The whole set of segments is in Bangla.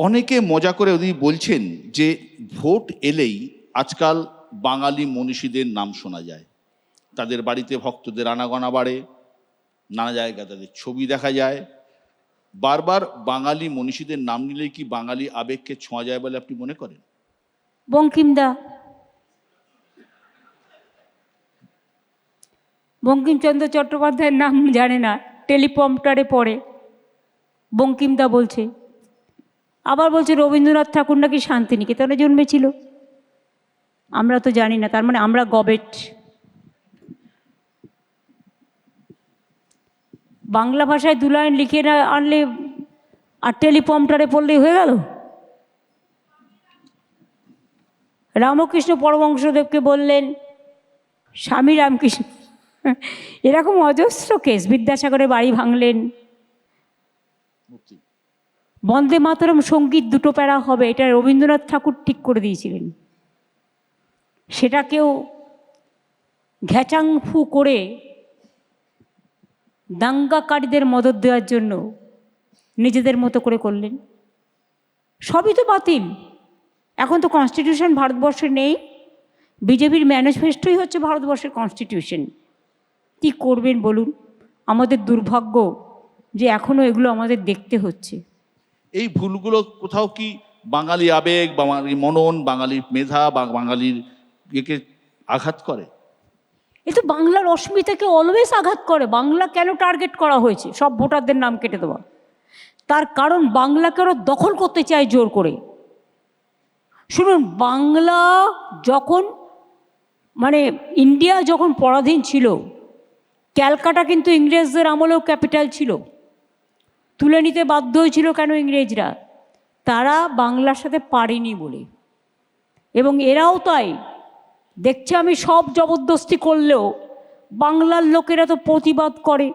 অনেকে মজা করে উনি বলছেন যে ভোট এলেই আজকাল বাঙালি মনীষীদের নাম শোনা যায়, তাদের বাড়িতে ভক্তদের আনাগোনা বাড়ে, নানা জায়গায় তাদের ছবি দেখা যায়। বারবার বাঙালি মনীষীদের নাম নিলেই কি বাঙালি আবেগকে ছোঁয়া যায় বলে আপনি মনে করেন? বঙ্কিমদা, বঙ্কিমচন্দ্র চট্টোপাধ্যায়ের নাম জানে না, টেলিপ্রম্পটারে পড়ে বঙ্কিমদা বলছে। আবার বলছে রবীন্দ্রনাথ ঠাকুর নাকি শান্তিনিকেতনে জন্মেছিল। আমরা তো জানি না, তার মানে আমরা গবেট। বাংলা ভাষায় দু লাইন লিখে না আনলে আর টেলিপ্রম্পটারে পড়লেই হয়ে গেল। রামকৃষ্ণ পরমহংসদেবকে বললেন স্বামী রামকৃষ্ণ, এরকম অজস্র কেস। বিদ্যাসাগরের বাড়ি ভাঙলেন। বন্দে মাতরম সঙ্গীত দুটো প্যারা হবে, এটা রবীন্দ্রনাথ ঠাকুর ঠিক করে দিয়েছিলেন। সেটাকেও ঘ্যাচাংফু করে দাঙ্গাকারীদের মদত দেওয়ার জন্য নিজেদের মতো করে করলেন। সবই তো বাতিল। এখন তো কনস্টিটিউশন ভারতবর্ষে নেই, বিজেপির ম্যানিফেস্টোই হচ্ছে ভারতবর্ষের কনস্টিটিউশন। কী করবেন বলুন? আমাদের দুর্ভাগ্য যে এখনও এগুলো আমাদের দেখতে হচ্ছে। এই ভুলগুলো কোথাও কি বাঙালি আবেগ, বাঙালি মনন, বাঙালির মেধা বা বাঙালির ইয়েকে আঘাত করে? এ তো বাংলার অস্মিতাকে অলওয়েজ আঘাত করে। বাংলা কেন টার্গেট করা হয়েছে সব ভোটারদের নাম কেটে দেওয়া? তার কারণ বাংলাকে ওরা দখল করতে চায় জোর করে। শুনুন, বাংলা যখন মানে ইন্ডিয়া যখন পরাধীন ছিল, ক্যালকাটা কিন্তু ইংরেজদের আমলেও ক্যাপিটাল ছিল। তুলে নিতে বাধ্য হয়েছিল কেন ইংরেজরা? তারা বাংলার সাথে পারেনি বলে। এবং এরাও তাই দেখছে, আমি সব জবরদস্তি করলেও বাংলার লোকেরা তো প্রতিবাদ করে,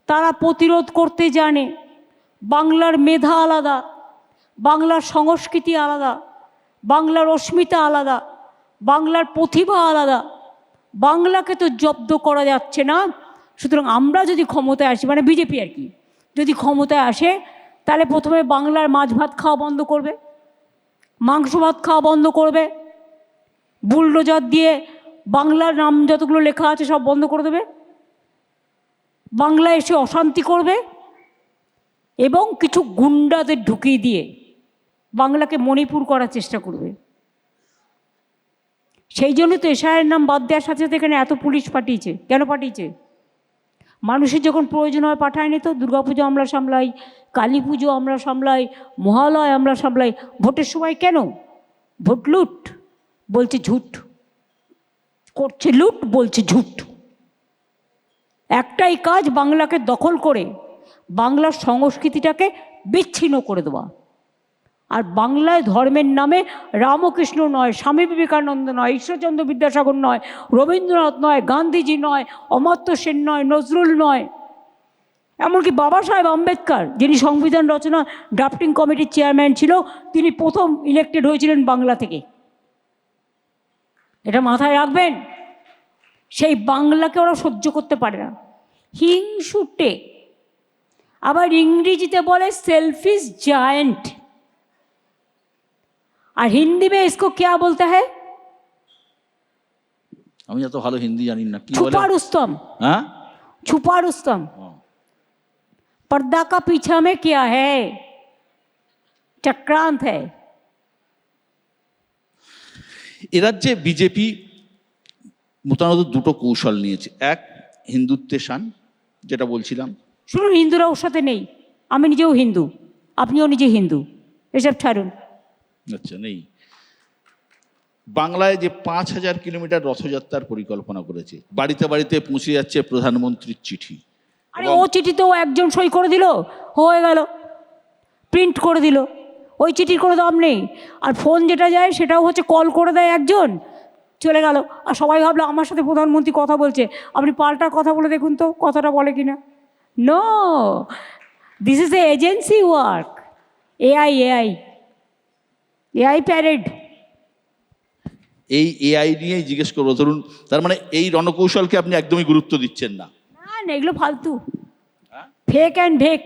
তারা প্রতিরোধ করতে জানে। বাংলার মেধা আলাদা, বাংলার সংস্কৃতি আলাদা, বাংলার অস্মিতা আলাদা, বাংলার প্রতিভা আলাদা। বাংলাকে তো জব্দ করা যাচ্ছে না। সুতরাং আমরা যদি ক্ষমতায় আসি, মানে বিজেপি আর কি, যদি ক্ষমতায় আসে, তাহলে প্রথমে বাংলার মাছ ভাত খাওয়া বন্ধ করবে, মাংস ভাত খাওয়া বন্ধ করবে, বুলডোজার দিয়ে বাংলার নাম যতগুলো লেখা আছে সব বন্ধ করে দেবে, বাংলায় এসে অশান্তি করবে এবং কিছু গুন্ডাদের ঢুকিয়ে দিয়ে বাংলাকে মণিপুর করার চেষ্টা করবে। সেই জন্য তো এশায়ের নাম বাদ দেওয়ার সাথে সাথে এখানে এত পুলিশ পাঠিয়েছে। কেন পাঠিয়েছে? মানুষের যখন প্রয়োজন হয় পাঠায়নি তো। দুর্গাপুজো আমরা সামলাই, কালী পুজো আমরা সামলাই, মহালয় আমরা সামলাই। ভোটের সময় কেন? ভোট লুট বলছে ঝুট, করছে লুট বলছে ঝুট। একটাই কাজ, বাংলাকে দখল করে বাংলার সংস্কৃতিটাকে বিচ্ছিন্ন করে দেওয়া। আর বাংলায় ধর্মের নামে রামকৃষ্ণ নয়, স্বামী বিবেকানন্দ নয়, ঈশ্বরচন্দ্র বিদ্যাসাগর নয়, রবীন্দ্রনাথ নয়, গান্ধীজি নয়, অমর্ত্য সেন নয়, নজরুল নয়, এমনকি বাবা সাহেব আম্বেদকর, যিনি সংবিধান রচনা ড্রাফটিং কমিটির চেয়ারম্যান ছিল, তিনি প্রথম ইলেক্টেড হয়েছিলেন বাংলা থেকে। এটা মাথায় রাখবেন। সেই বাংলাকে ওরা সহ্য করতে পারে না, হিংসুটে। আবার ইংরেজিতে বলে সেলফিশ জায়েন্ট। আর হিন্দি में इसको क्या बोलता है? আমি এত ভালো হিন্দি জানি না, কি বলে? छुपा रुस्तम। হ্যাঁ, छुपा रुस्तम। पर्दा का पीछा में क्या है? चक्रांत है। এ রাজ্যে বিজেপি মোটামুটি দুটো কৌশল নিয়েছে। এক, হিন্দুত্বের শান, যেটা বলছিলাম। শুনুন, হিন্দুরা ওর সাথে নেই। আমি নিজেও হিন্দু, আপনিও নিজে হিন্দু, এসব ছাড়ুন। আচ্ছা, নেই। বাংলায় যে 5,000 কিলোমিটার রথযাত্রার পরিকল্পনা করেছে, বাড়িতে বাড়িতে পৌঁছে যাচ্ছে প্রধানমন্ত্রীর চিঠি। আরে ও চিঠিতেও একজন সই করে দিল, হয়ে গেল, প্রিন্ট করে দিল, ওই চিঠির কোনো দাম নেই। আর ফোন যেটা যায় সেটাও হচ্ছে কল করে দেয় একজন, চলে গেল। আর সবাই ভাবলো আমার সাথে প্রধানমন্ত্রী কথা বলছে। আপনি পাল্টা কথা বলে দেখুন তো কথাটা বলে কিনা। No, this is a agency work. AI AI AI parade. এই এআই নিয়েই জিজ্ঞেস করবো। ধরুন, তার মানে এই রণকৌশলকে আপনি একদমই গুরুত্ব দিচ্ছেন না? না, এগুলো ফালতু, ফেক অ্যান্ড ভেক।